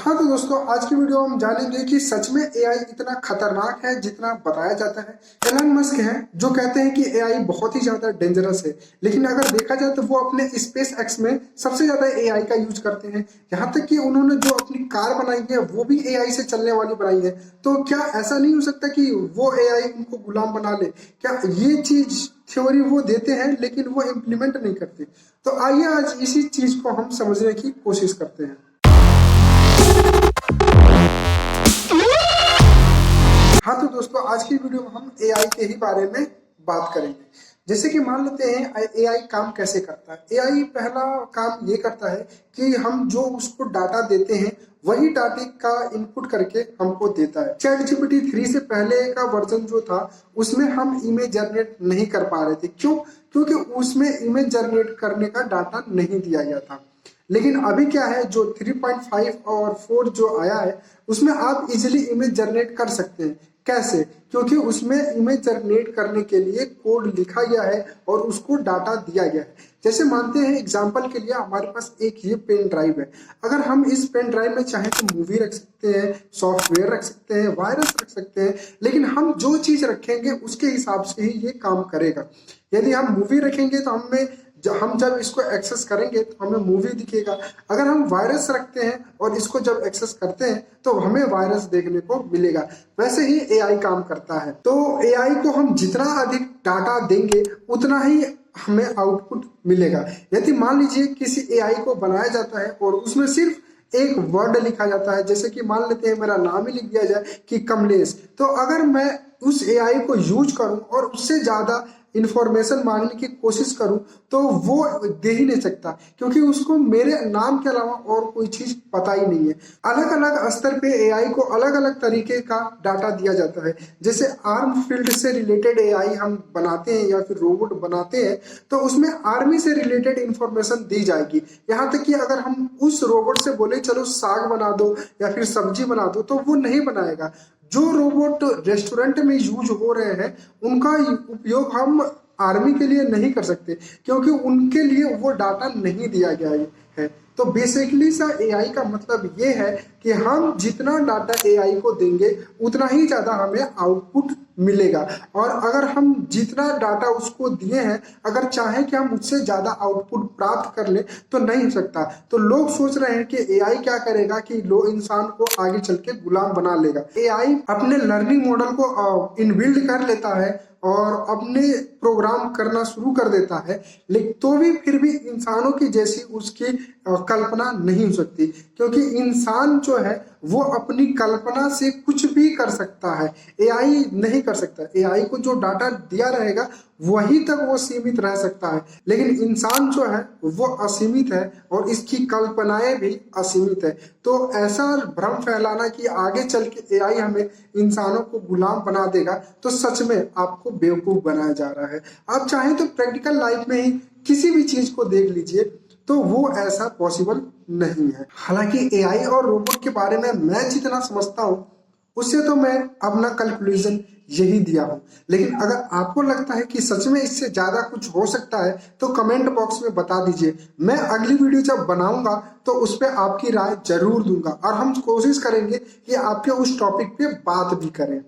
हाँ तो दोस्तों, आज की वीडियो हम जानेंगे कि सच में एआई इतना खतरनाक है जितना बताया जाता है। एलन मस्क है जो कहते हैं कि एआई बहुत ही ज्यादा डेंजरस है, लेकिन अगर देखा जाए तो वो अपने स्पेस एक्स में सबसे ज्यादा एआई का यूज करते हैं। यहाँ तक कि उन्होंने जो अपनी कार बनाई है वो भी एआई से चलने वाली बनाई है। तो क्या ऐसा नहीं हो सकता कि वो एआई उनको गुलाम बना ले? क्या ये चीज थ्योरी वो देते हैं लेकिन वो इम्प्लीमेंट नहीं करते? तो आइए आज इसी चीज को हम समझने की कोशिश करते हैं। हाँ तो दोस्तों, आज की वीडियो में हम एआई के ही बारे में बात करेंगे। जैसे कि मान लेते हैं एआई काम कैसे करता है। एआई पहला काम ये करता है कि हम जो उसको डाटा देते हैं वही डाटे का इनपुट करके हमको देता है। ChatGPT 3 से पहले का वर्जन जो था उसमें हम इमेज जनरेट नहीं कर पा रहे थे। क्यों? क्योंकि उसमें इमेज जनरेट करने का डाटा नहीं दिया गया था। लेकिन अभी क्या है, जो 3.5 और 4 जो आया है उसमें आप इजिली इमेज जनरेट कर सकते हैं। कैसे? क्योंकि उसमें इमेज जनरेट करने के लिए कोड लिखा गया है और उसको डाटा दिया गया है। जैसे मानते हैं एग्जांपल के लिए हमारे पास एक ये पेन ड्राइव है। अगर हम इस पेन ड्राइव में चाहे तो मूवी रख सकते हैं, सॉफ्टवेयर रख सकते हैं, वायरस रख सकते हैं, लेकिन हम जो चीज रखेंगे उसके हिसाब से ही ये काम करेगा। यदि हम मूवी रखेंगे तो हम जब इसको एक्सेस करेंगे तो हमें मूवी दिखेगा। अगर हम वायरस रखते हैं और इसको जब एक्सेस करते हैं तो हमें वायरस देखने को मिलेगा। वैसे ही एआई काम करता है। तो एआई को हम जितना अधिक डाटा देंगे उतना ही हमें आउटपुट मिलेगा। यदि मान लीजिए किसी एआई को बनाया जाता है और उसमें सिर्फ एक वर्ड लिखा जाता है, जैसे कि मान लेते हैं मेरा नाम ही लिख दिया जाए कि कमलेश, तो अगर मैं उस एआई को यूज करूं और उससे ज्यादा इंफॉर्मेशन मांगने की कोशिश करूं तो वो दे ही नहीं सकता, क्योंकि उसको मेरे नाम के अलावा और कोई चीज पता ही नहीं है। अलग अलग स्तर पे एआई को अलग अलग तरीके का डाटा दिया जाता है। जैसे आर्म फील्ड से रिलेटेड एआई हम बनाते हैं या फिर रोबोट बनाते हैं तो उसमें आर्मी से रिलेटेड इंफॉर्मेशन दी जाएगी। यहाँ तक कि अगर हम उस रोबोट से बोले चलो साग बना दो या फिर सब्जी बना दो तो वो नहीं बनाएगा। जो रोबोट रेस्टोरेंट में यूज हो रहे हैं उनका उपयोग हम आर्मी के लिए नहीं कर सकते, क्योंकि उनके लिए वो डाटा नहीं दिया गया है। तो बेसिकली सा एआई का मतलब ये है कि हम जितना डाटा एआई को देंगे उतना ही ज्यादा हमें आउटपुट मिलेगा। और अगर हम जितना डाटा उसको दिए हैं, अगर चाहे कि हम उससे ज्यादा आउटपुट प्राप्त कर ले तो नहीं हो सकता। तो लोग सोच रहे हैं कि एआई क्या करेगा कि लोग इंसान को आगे चल के गुलाम बना लेगा। एआई अपने लर्निंग मॉडल को इनबिल्ड कर लेता है और अपने प्रोग्राम करना शुरू कर देता है, लेकिन तो भी फिर भी इंसानों की जैसी उसकी कल्पना नहीं हो सकती, क्योंकि इंसान जो है वो अपनी कल्पना से कुछ भी कर सकता है, एआई नहीं कर सकता। एआई को जो डाटा दिया रहेगा वहीं तक वो सीमित रह सकता है, लेकिन इंसान जो है वो असीमित है और इसकी कल्पनाएं भी असीमित है। तो ऐसा भ्रम फैलाना कि आगे चल के एआई हमें इंसानों को गुलाम बना देगा तो सच में आपको बेवकूफ बनाया जा रहा है। आप चाहें तो प्रैक्टिकल लाइफ में ही किसी भी चीज को देख लीजिए तो वो ऐसा पॉसिबल नहीं है। हालांकि एआई और रोबोट के बारे में मैं जितना समझता हूँ उससे तो मैं अपना कंक्लूजन यही दिया हूं, लेकिन अगर आपको लगता है कि सच में इससे ज्यादा कुछ हो सकता है तो कमेंट बॉक्स में बता दीजिए। मैं अगली वीडियो जब बनाऊंगा तो उस पर आपकी राय जरूर दूंगा और हम कोशिश करेंगे कि आपके उस टॉपिक पे बात भी करें।